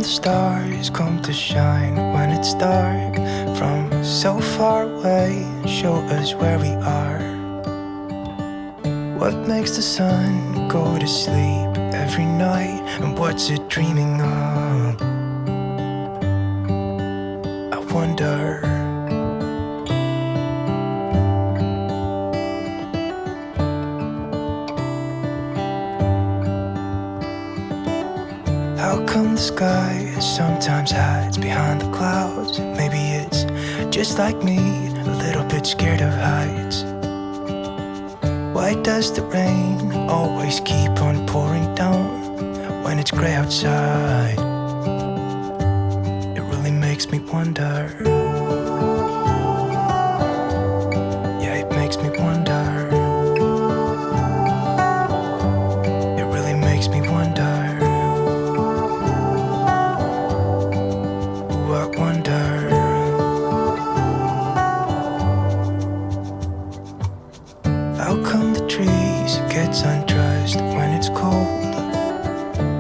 stars come to shine when it's dark from so far away, show us where we are. What makes the sun go to sleep every night, and what's it dreaming of? I wonder. How come the sky sometimes hides behind the clouds? Maybe it's just like me, a little bit scared of heights. Why does the rain always keep on pouring down when it's gray outside? It really makes me wonder. Yeah, it makes me wonder. It really makes me wonder. How come the trees gets undressed when it's cold?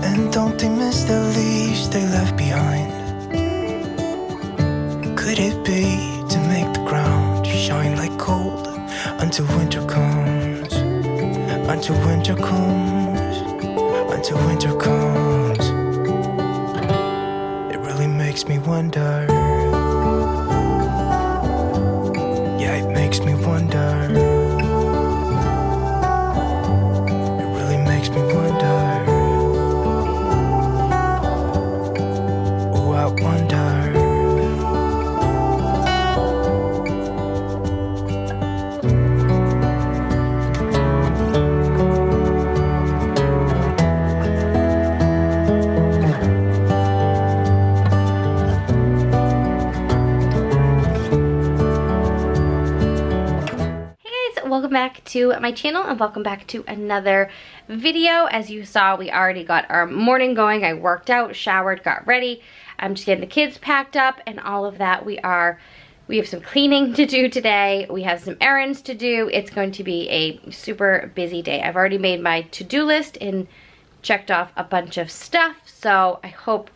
And don't they miss the leaves they left behind? Could it be to make the ground shine like gold until winter comes? Until winter comes, until winter comes. It really makes me wonder. Yeah, it makes me wonder. Welcome back to my channel and welcome back to another video. As you saw, we already got our morning going. I worked out, showered, got ready. I'm just getting the kids packed up and all of that. We have some cleaning to do today. We have some errands to do. It's going to be a super busy day. I've already made my to-do list and checked off a bunch of stuff. So I hope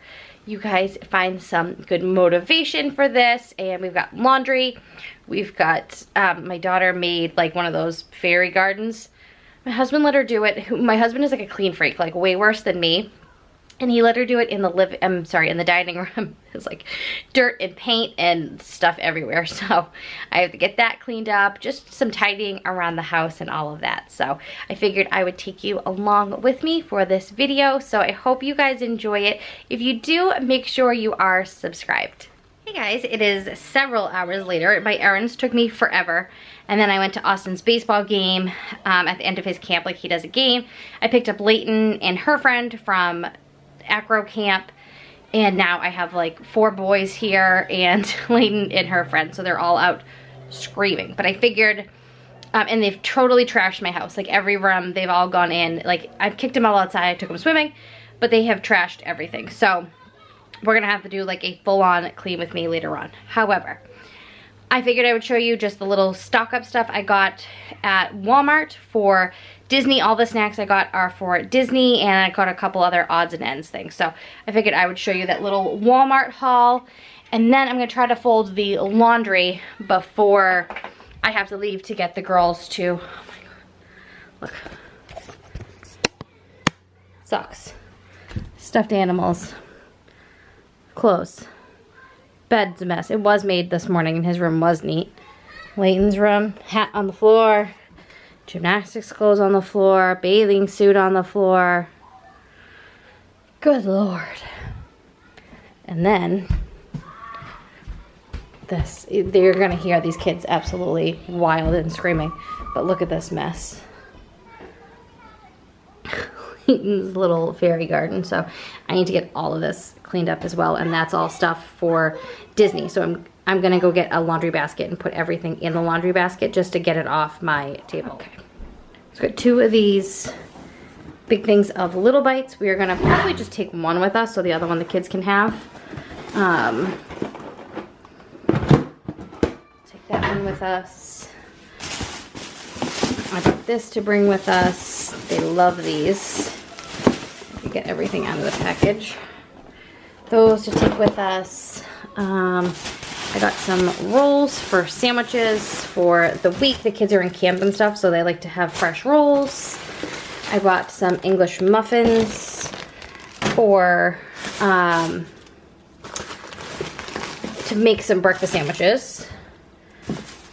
you guys find some good motivation for this. And we've got laundry. We've got, my daughter made like one of those fairy gardens. My husband let her do it. My husband is like a clean freak, like way worse than me. And he let her do it in the in the dining room. It's like dirt and paint and stuff everywhere. So I have to get that cleaned up, just some tidying around the house and all of that. So I figured I would take you along with me for this video. So I hope you guys enjoy it. If you do, make sure you are subscribed. Hey guys, it is several hours later. My errands took me forever. And then I went to Austin's baseball game at the end of his camp, like he does a game. I picked up Layton and her friend from acro camp. And now I have like 4 boys here and Layton and her friend. So they're all out screaming. But I figured, and they've totally trashed my house. Like every room, they've all gone in. Like I've kicked them all outside, I took them swimming. But they have trashed everything. So we're gonna have to do like a full-on clean with me later on. However, I figured I would show you just the little stock up stuff I got at Walmart for Disney. All the snacks I got are for Disney, and I got a couple other odds and ends things. So I figured I would show you that little Walmart haul, and then I'm gonna try to fold the laundry before I have to leave to get the girls to, oh my God, look. Socks, stuffed animals, clothes. Bed's a mess. It was made this morning and his room was neat. Layton's room, hat on the floor, gymnastics clothes on the floor, bathing suit on the floor. Good Lord. And then this, you're gonna hear these kids absolutely wild and screaming, but look at this mess. Layton's little fairy garden. So I need to get all of this cleaned up as well, and that's all stuff for Disney. So I'm gonna go get a laundry basket and put everything in the laundry basket just to get it off my table. Okay. So I've got 2 of these big things of Little Bites. We are gonna probably just take one with us so the other one the kids can have. Take that one with us. I got this to bring with us. They love these. You get everything out of the package. those to take with us. I got some rolls for sandwiches for the week. The kids are in camp and stuff, so they like to have fresh rolls. I bought some English muffins for to make some breakfast sandwiches.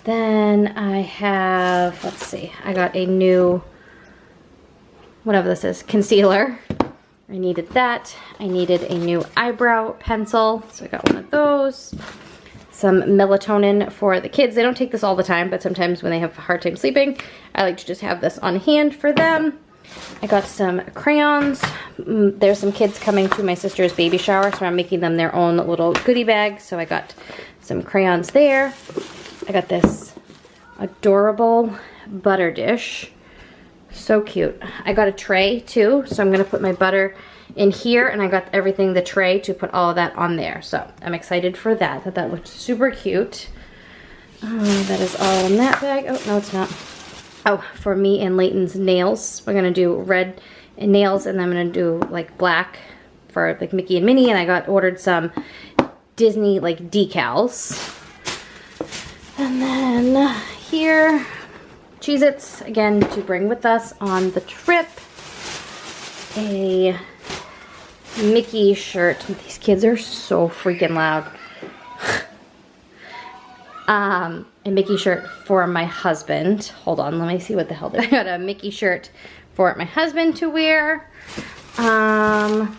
Then I have, let's see, I got a new, whatever this is, concealer. I needed that. I needed a new eyebrow pencil, so I got one of those. Some melatonin for the kids. They don't take this all the time, but sometimes when they have a hard time sleeping, I like to just have this on hand for them. I got some crayons. There's some kids coming to my sister's baby shower, so I'm making them their own little goodie bag. So I got some crayons there. I got this adorable butter dish. So cute. I got a tray too, so I'm gonna put my butter in here, and I got everything, the tray, to put all of that on there. So I'm excited for that. That looks super cute. That is all in that bag. Oh, no, it's not. Oh, for me and Layton's nails. We're gonna do red nails, and then I'm gonna do like black for like Mickey and Minnie, and I ordered some Disney like decals. And then here, Cheez-Its, again, to bring with us on the trip. A Mickey shirt. These kids are so freaking loud. A Mickey shirt for my husband. Hold on, let me see what the hell I got. A Mickey shirt for my husband to wear. I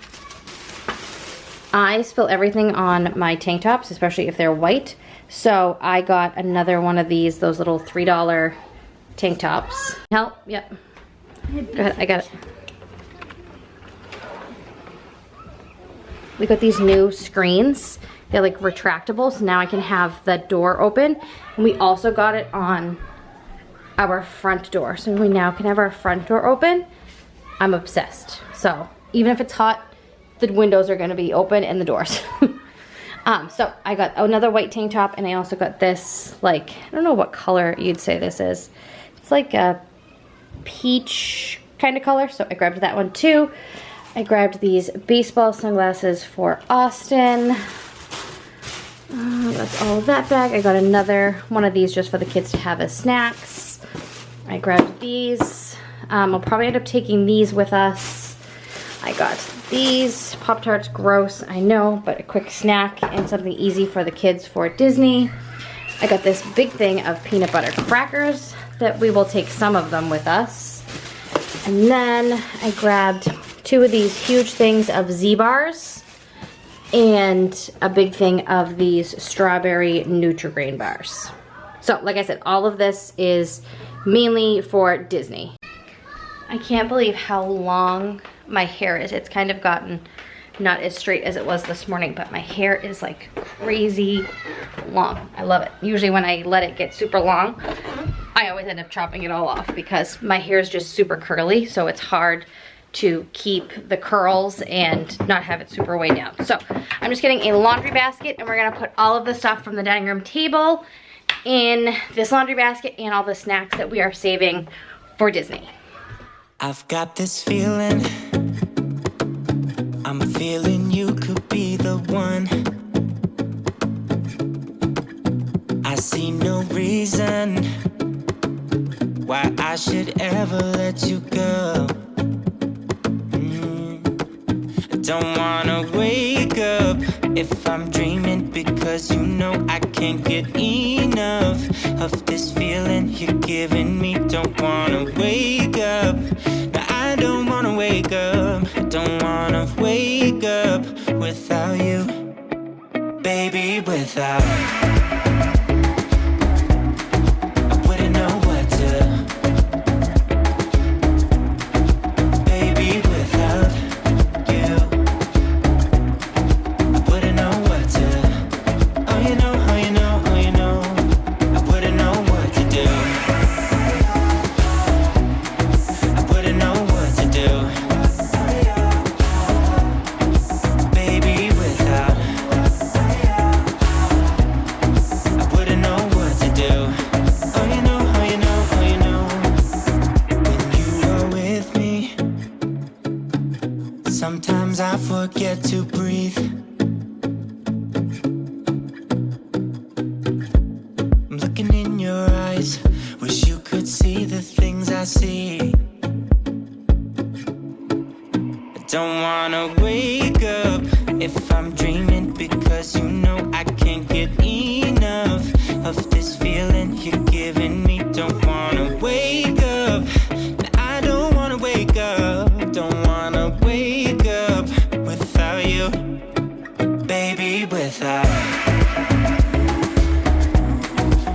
spill everything on my tank tops, especially if they're white. So I got another one of these, those little $3 tank tops. Help, yep. Go ahead, I got it. We got these new screens. They're like retractable, so now I can have the door open. And we also got it on our front door. So we now can have our front door open. I'm obsessed. So even if it's hot, the windows are gonna be open and the doors. So I got another white tank top, and I also got this, like, I don't know what color you'd say this is. It's like a peach kind of color, so I grabbed that one too. I grabbed these baseball sunglasses for Austin. That's all of that bag. I got another one of these just for the kids to have as snacks. I grabbed these. I'll probably end up taking these with us. I got these. Pop-Tarts, gross, I know, but a quick snack and something easy for the kids for Disney. I got this big thing of peanut butter crackers that we will take some of them with us. And then I grabbed 2 of these huge things of Z-bars and a big thing of these strawberry Nutri-Grain bars. So, like I said, all of this is mainly for Disney. I can't believe how long my hair is. It's kind of gotten not as straight as it was this morning, but my hair is like crazy long. I love it. Usually when I let it get super long, I always end up chopping it all off because my hair is just super curly, so it's hard to keep the curls and not have it super way down. So I'm just getting a laundry basket, and we're gonna put all of the stuff from the dining room table in this laundry basket and all the snacks that we are saving for Disney. I've got this feeling, I'm feeling you could be the one. I see no reason why I should ever let you go. Don't wanna wake up if I'm dreaming, because you know I can't get enough of this feeling you're giving me. Don't wanna wake up, no, I don't wanna wake up. I don't wanna wake up without you, baby, without I wouldn't know what to. without,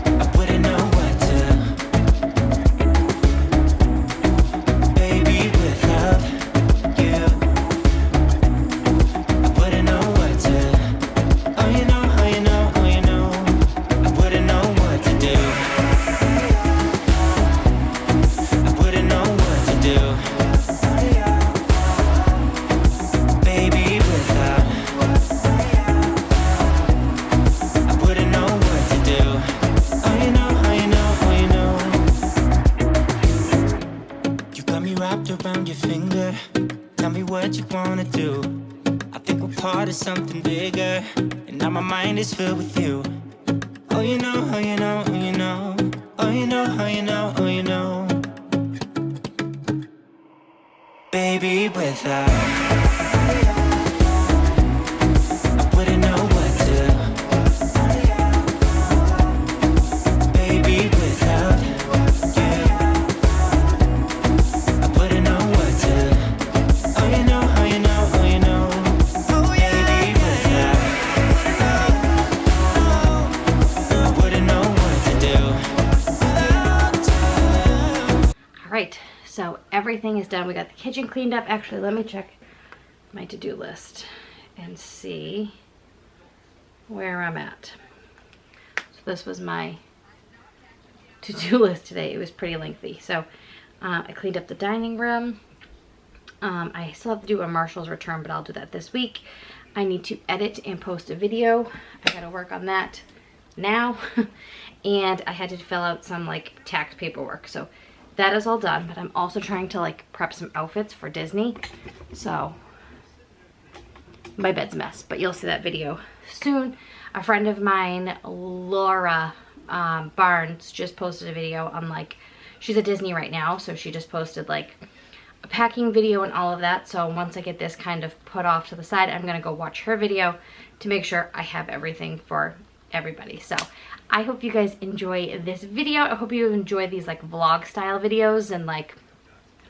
I wouldn't know what to. Baby, without you, I wouldn't know what to. Oh, you know, oh, you know, oh, you know, I wouldn't know what to do. I wouldn't know what to do. Baby, without, I wouldn't know what to do. Oh, you know, oh, you know, oh, you know. You got me wrapped around your finger. Tell me what you wanna do. I think we're part of something bigger, and now my mind is filled with you. Oh, you know, oh, you know, oh, you know. Oh, you know, oh, you know, oh, you know. Baby, without, I wouldn't know what to. Baby, without you, I wouldn't know what to. Oh, you know, oh, you know, oh, you know. Baby, without, I wouldn't know what to do. All right, so everything is done. We got the kitchen cleaned up. Actually, let me check my to-do list and see where I'm at. So this was my to-do list today. It was pretty lengthy. So I cleaned up the dining room. I still have to do a Marshall's return, but I'll do that this week. I need to edit and post a video. I gotta work on that now. And I had to fill out some like tax paperwork. So that is all done, but I'm also trying to like prep some outfits for Disney. So my bed's a mess, but you'll see that video soon. A friend of mine, Laura Barnes, just posted a video on like, she's at Disney right now, so she just posted like a packing video and all of that. So once I get this kind of put off to the side, I'm gonna go watch her video to make sure I have everything for everybody. So I hope you guys enjoy this video. I hope you enjoy these like vlog style videos and like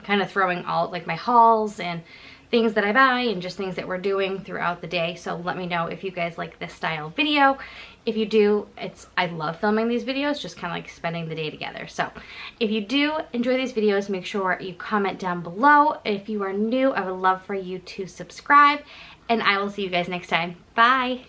kind of throwing all like my hauls and things that I buy and just things that we're doing throughout the day. So let me know if you guys like this style video. If you do, I love filming these videos, just kind of like spending the day together. So if you do enjoy these videos, make sure you comment down below. If you are new, I would love for you to subscribe, and I will see you guys next time. Bye.